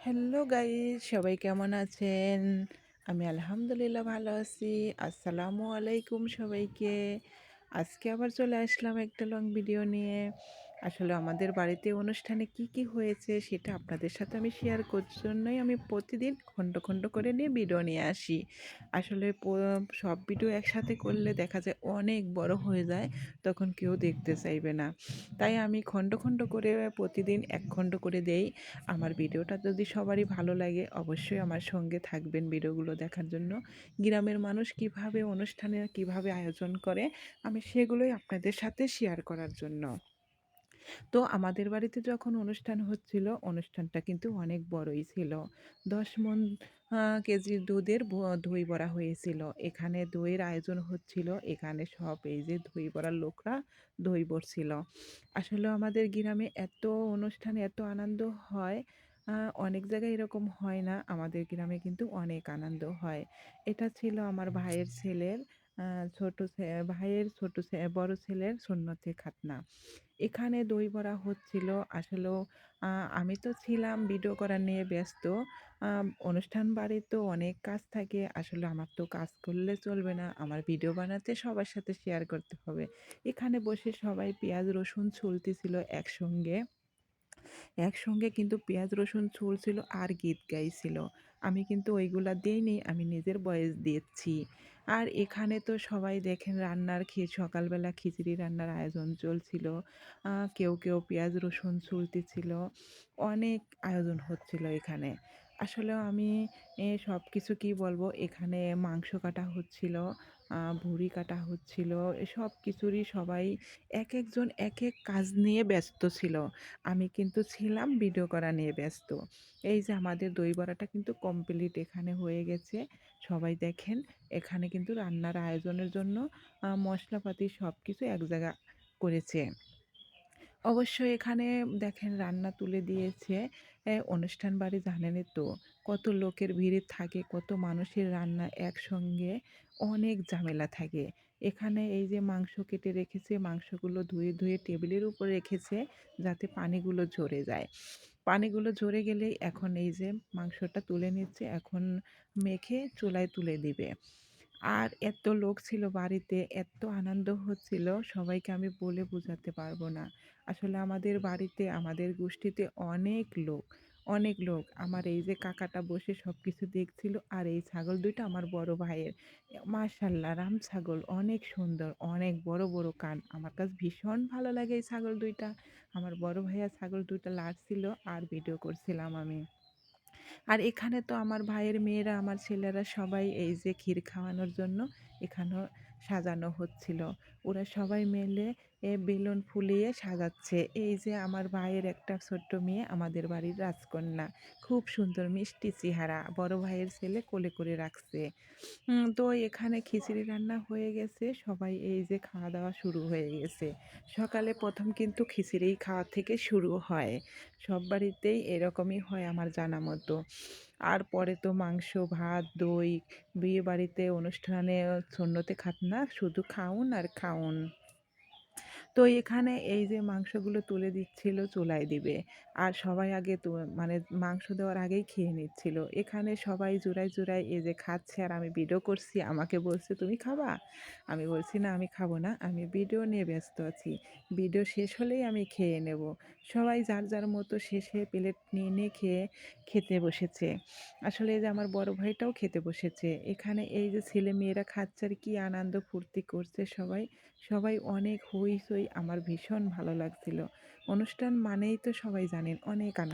Hello guys, সবাই কেমন আছেন? আমি আলহামদুলিল্লাহ ভালো আছি। আসসালামু আলাইকুম সবাইকে। আজকে আবার চলে আসলাম একটা লং ভিডিও নিয়ে। আসলে আমাদের বাড়িতে অনুষ্ঠানে কি কি হয়েছে সেটা আপনাদের সাথে আমি শেয়ার করার জন্যই আমি প্রতিদিন খণ্ড খণ্ড করে নিয়ে ভিডিও নিয়ে আসি। আসলে সব ভিডিও একসাথে করলে দেখা যায় অনেক বড় হয়ে যায়, তখন কেউ দেখতে চাইবে না। তাই আমি খণ্ড খণ্ড করে প্রতিদিন এক খণ্ড করে দেই। আমার ভিডিওটা যদি সবারই ভালো লাগে অবশ্যই আমার সঙ্গে থাকবেন ভিডিওগুলো দেখার জন্য। গ্রামের মানুষ কিভাবে অনুষ্ঠানে কিভাবে আয়োজন করে আমি সেগুলোই আপনাদের সাথে শেয়ার করার জন্য। তো আমাদের বাড়িতে যখন অনুষ্ঠান হচ্ছিল, অনুষ্ঠানটা কিন্তু অনেক বড়ই ছিল। ১০ মণ কেজি দুধের দই বড়া হয়েছিল। এখানে দইয়ের আয়োজন হচ্ছিল। এখানে সব এই যে দই বড়ার লোকরা দই বড়ছিল। আসলে আমাদের গ্রামে এত অনুষ্ঠানে এত আনন্দ হয়, আ অনেক জায়গায় এরকম হয় না। আমাদের গ্রামে কিন্তু অনেক আনন্দ হয়। এটা ছিল আমার ভাইয়ের ছেলের আ ছোট ছে ভাইয়ের ছোট বড় ছেলের সুন্নতে খাতনা। এখানে দই বড়া হচ্ছিল। আসলেও আ আমি তো ছিলাম ভিডিও করা নিয়ে ব্যস্ত। অনুষ্ঠান বাড়ির তো অনেক কাজ থাকে। আসলে আমার তো কাজ করলে চলবে না। আমার ভিডিও বানাতে সবার সাথে শেয়ার করতে হবে। এখানে বসে সবাই পেঁয়াজ রসুন ছুলতেছিল একসঙ্গে। একসঙ্গে কিন্তু পেঁয়াজ রসুন ছুলছিল আর গীত গাইছিল। আমি কিন্তু ওইগুলা দেইনি, আমি নিজের ভয়েস দিচ্ছি। আর এখানে তো সবাই দেখেন রান্নার সকালবেলা খিচুড়ি রান্নার আয়োজন চলছিল। কেউ পেঁয়াজ রসুন ছুলতেছিল। অনেক আয়োজন হচ্ছিল এখানে। আসলেও আমি সবকিছু কি বলবো, এখানে মাংস কাটা হচ্ছিল, ভুঁড়ি কাটা হচ্ছিল। সব কিছুরই সবাই একেকজন একেক কাজ নিয়ে ব্যস্ত ছিল। আমি কিন্তু ছিলাম ভিডিও করা নিয়ে ব্যস্ত। এই যে আমাদের দই বড়াটা কিন্তু কমপ্লিট এখানে হয়ে গেছে। সবাই দেখেন, এখানে কিন্তু রান্নার আয়োজনের জন্য মশলাপাতি সবকিছু এক জায়গা করেছে। অবশ্যই এখানে দেখেন রান্না তুলে দিয়েছে। অনুষ্ঠান বাড়ি জানেনই তো কত লোকের ভিড় থাকে, কত মানুষের রান্না একসঙ্গে, অনেক ঝামেলা থাকে। এখানে এই যে মাংস কেটে রেখেছে, মাংসগুলো ধুয়ে ধুয়ে টেবিলের উপর রেখেছে যাতে পানিগুলো ঝরে যায়। পানিগুলো ঝরে গেলেই এখন এই যে মাংসটা তুলে নিচ্ছে, এখন মেখে চুলায় তুলে দিবে। আর এত লোক ছিল বাড়িতে, এত আনন্দ হচ্ছিল, সবাইকে আমি বলে বোঝাতে পারবো না। আসলে আমাদের বাড়িতে, আমাদের গোষ্ঠীতে অনেক লোক, অনেক লোক। আমার এই যে কাকাটা বসে সবকিছু দেখছিল, আর এই ছাগল ২ টা আমার বড় ভাইয়ের। মাশাআল্লাহ রাম ছাগল অনেক সুন্দর, অনেক বড়, বড় কান। আমার কাছে ভীষণ ভালো লাগে এই ছাগল ২ টা। আমার বড় ভাইয়া ছাগল ২ টা লাড়ছিল আর ভিডিও করছিলাম আমি। আর এখানে তো আমার ভাইয়ের মেয়েরা, আমার ছেলেরা সবাই এই যে ক্ষীর খাওয়ানোর জন্য এখানেও সাজানো হচ্ছিল। ওরা সবাই মিলে বেলুন ফুলিয়ে সাজাচ্ছে। এই যে আমার ভাইয়ের একটা ছোট্ট মেয়ে আমাদের বাড়ির রাজকন্যা। খুব সুন্দর মিষ্টি চেহারা। বড় ভাইয়ের ছেলে কোলে করে রাখছে। তো এখানে খিচুড়ি রান্না হয়ে গেছে। সবাই এই যে খাওয়া-দাওয়া শুরু হয়ে গেছে। সকালে ১ম কিন্তু খিচুড়ি খাওয়া থেকে শুরু হয়। সব বাড়িতেই এরকমই হয় আমার জানা মতো। আর পরে তো মাংস, ভাত, দই, বিয়েবাড়িতে অনুষ্ঠানে সুন্নতে খাতনা শুধু খাউন আর খাউন। তো এখানে এই যে মাংসগুলো তুলে দিচ্ছিল চুলায় দিবে। আর সবাই আগে তো মানে মাংস দেওয়ার আগেই খেয়ে নিচ্ছিল। এখানে সবাই জোড়ায়, জোড়ায় এই যে খাচ্ছে আর আমি ভিডিও করছি। আমাকে বলছে, "তুমি খাবা?" আমি বলছি, "না, আমি খাবো না। আমি ভিডিও নিয়ে ব্যস্ত আছি। ভিডিও শেষ হলেই আমি খেয়ে নেব।" সবাই যার, যার মতো শেষে প্লেট নিয়ে, নিয়ে খেতে বসেছে। আসলে এই যে আমার বড় ভাইটাও খেতে বসেছে। এখানে এই যে ছেলেমেয়েরা খাচ্ছে আর কি আনন্দ ফুর্তি করছে সবাই। সবাই অনেক হইচই, আমার ভীষণ ভালো লাগছিল। অনুষ্ঠান মানেই তো সবাই জানেন অনেক আনন্দ।